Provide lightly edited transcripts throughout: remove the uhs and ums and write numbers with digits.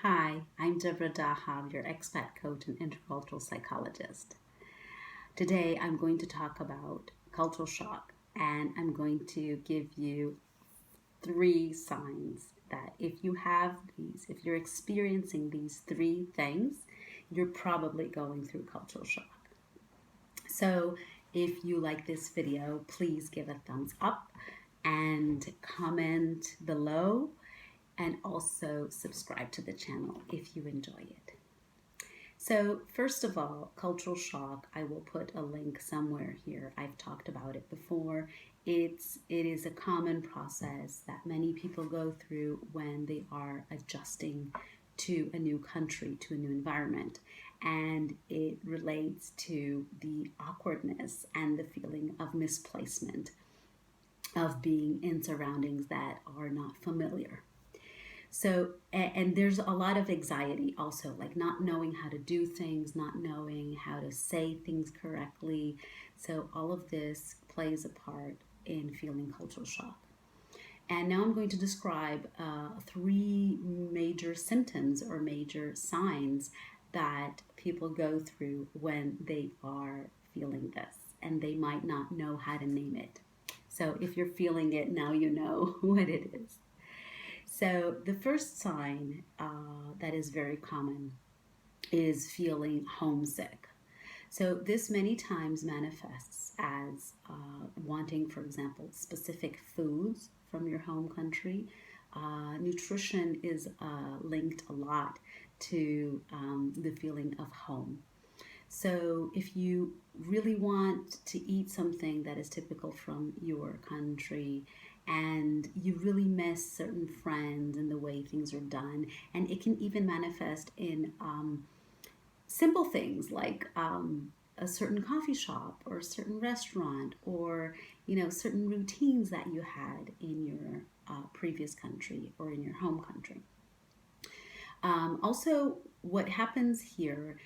Hi, I'm Deborah Dahab, your expat coach and intercultural psychologist. Today I'm going to talk about cultural shock and I'm going to give you three signs that if you're experiencing these three things, you're probably going through cultural shock. So if you like this video, please give a thumbs up and comment below and also subscribe to the channel if you enjoy it. So first of all, cultural shock, I will put a link somewhere here. I've talked about it before. It is a common process that many people go through when they are adjusting to a new country, to a new environment. And it relates to the awkwardness and the feeling of misplacement, of being in surroundings that are not familiar. So, and there's a lot of anxiety also, like not knowing how to do things, not knowing how to say things correctly. So, all of this plays a part in feeling cultural shock. And now I'm going to describe three major symptoms or major signs that people go through when they are feeling this, and they might not know how to name it. So, if you're feeling it, now you know what it is. So, the first sign that is very common is feeling homesick. So, this many times manifests as wanting, for example, specific foods from your home country. Nutrition is linked a lot to the feeling of home. So, if you really want to eat something that is typical from your country and you really miss certain friends and the way things are done, and it can even manifest in simple things like a certain coffee shop or a certain restaurant or certain routines that you had in your previous country or in your home country. Also, what happens here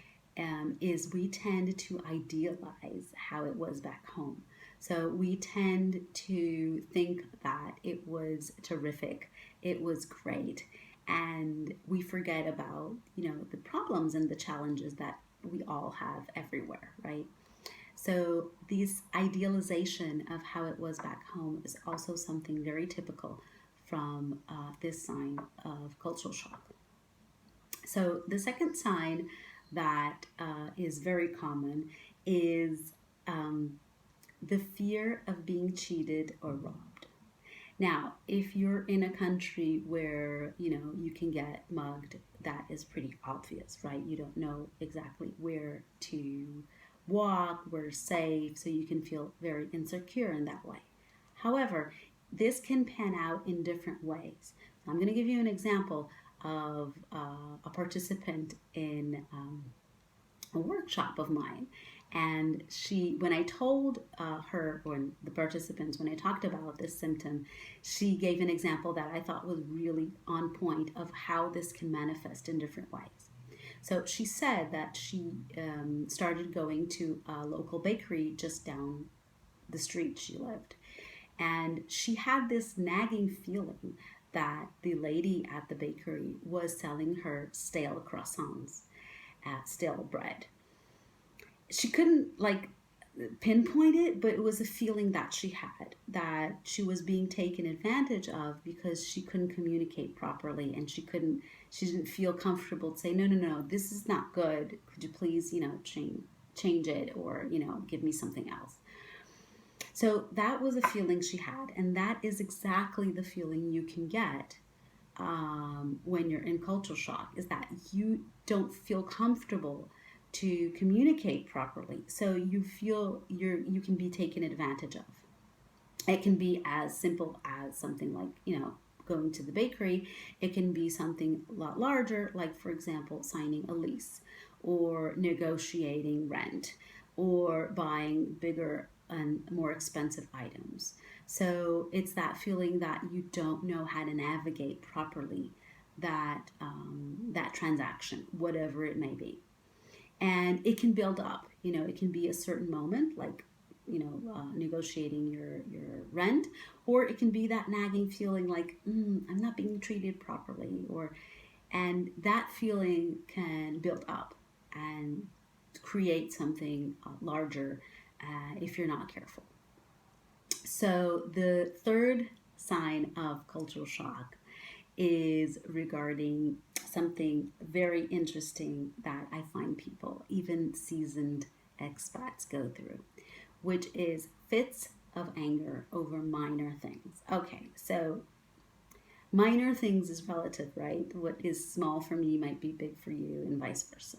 is we tend to idealize how it was back home. So we tend to think that it was terrific, it was great, and we forget about the problems and the challenges that we all have everywhere, right? So this idealization of how it was back home is also something very typical from this sign of cultural shock. So the second sign that is very common is the fear of being cheated or robbed. Now, if you're in a country where you can get mugged, that is pretty obvious, right? You don't know exactly where to walk, where's safe, so you can feel very insecure in that way. However, this can pan out in different ways. So I'm going to give you an example of a participant in a workshop of mine. And when I told her, or the participants, when I talked about this symptom, she gave an example that I thought was really on point of how this can manifest in different ways. So she said that she started going to a local bakery just down the street she lived. And she had this nagging feeling that the lady at the bakery was selling her stale croissants, stale bread. She couldn't pinpoint it, but it was a feeling that she had, that she was being taken advantage of because she couldn't communicate properly, and she didn't feel comfortable to say, no, this is not good. Could you please, change it, or, give me something else. So that was a feeling she had, and that is exactly the feeling you can get when you're in cultural shock, is that you don't feel comfortable to communicate properly. So you feel you can be taken advantage of. It can be as simple as something like, going to the bakery. It can be something a lot larger, like, for example, signing a lease or negotiating rent or buying bigger and more expensive items. So it's that feeling that you don't know how to navigate properly that transaction, whatever it may be. And it can build up. It can be a certain moment, like negotiating your rent, or it can be that nagging feeling like I'm not being treated properly, or And that feeling can build up and create something larger if you're not careful. So, the third sign of cultural shock is regarding something very interesting that I find people, even seasoned expats, go through, which is fits of anger over minor things. Okay, so minor things is relative, right? What is small for me might be big for you, and vice versa.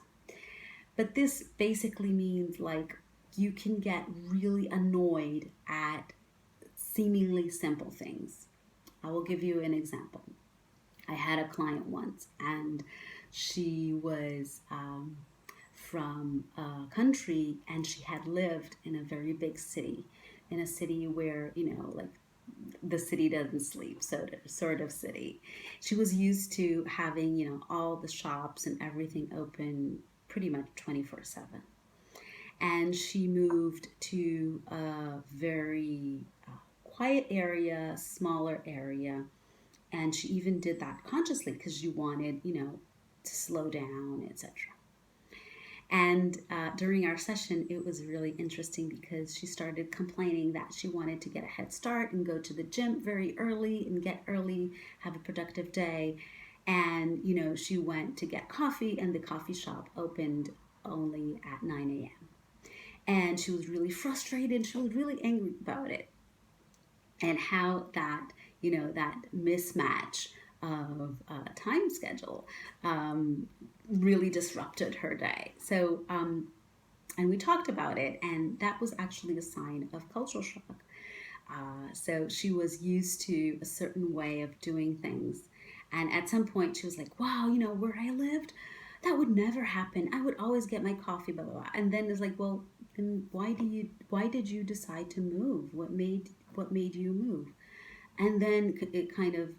But this basically means like you can get really annoyed at seemingly simple things. I will give you an example. I had a client once, and she was from a country, and she had lived in a very big city, in a city where, like the city doesn't sleep, sort of city. She was used to having, all the shops and everything open pretty much 24/7. And she moved to a very quiet area, smaller area, and she even did that consciously because she wanted, to slow down, etc. And during our session, it was really interesting because she started complaining that she wanted to get a head start and go to the gym very early and get early, have a productive day. And, she went to get coffee, and the coffee shop opened only at 9 a.m. And she was really frustrated. She was really angry about it, and how that, that mismatch of time schedule really disrupted her day. So, and we talked about it, and that was actually a sign of cultural shock. So she was used to a certain way of doing things. And at some point, she was like, wow, where I lived, that would never happen. I would always get my coffee, blah, blah, blah. And then it's like, well, then why did you decide to move? What made you move? And then it kind of,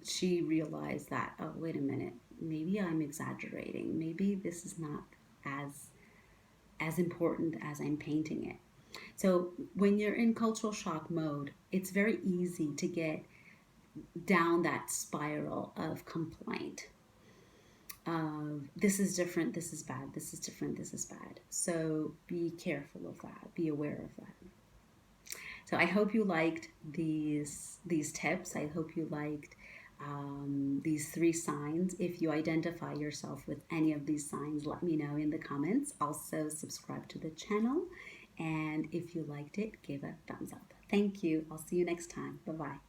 she realized that, oh, wait a minute, maybe I'm exaggerating. Maybe this is not as important as I'm painting it. So when you're in cultural shock mode, it's very easy to get down that spiral of complaint. This is different, this is bad, this is different, this is bad. So be careful of that, be aware of that. So I hope you liked these tips. I hope you liked these 3 signs. If you identify yourself with any of these signs, let me know in the comments. Also, subscribe to the channel. And if you liked it, give a thumbs up. Thank you. I'll see you next time. Bye-bye.